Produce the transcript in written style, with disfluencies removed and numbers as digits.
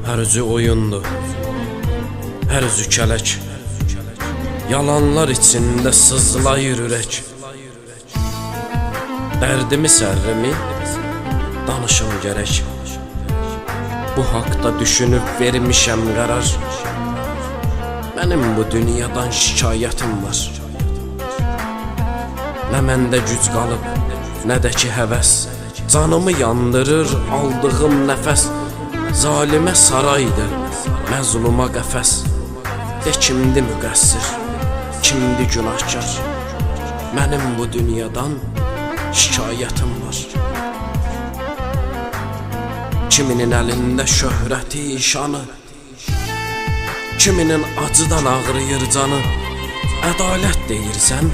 Hər üzü oyundur, hər üzü kələk. Yalanlar içində sızlayır ürək. Dərdimi sərrimi danışım gərək. Bu haqda düşünüb vermişəm qərar. Mənim bu dünyadan şikayətim var. Nə məndə güc qalıb, nə də ki həvəs. Canımı yandırır aldığım nəfəs. Zalimə saraydır, məzluma qəfəs. De kimdi müqəssir, kimdi günahkar? Mənim bu dünyadan şikayətim var. Kiminin əlində şöhrəti, şanı, kiminin acıdan ağrıyır canı. Ədalət deyirsən,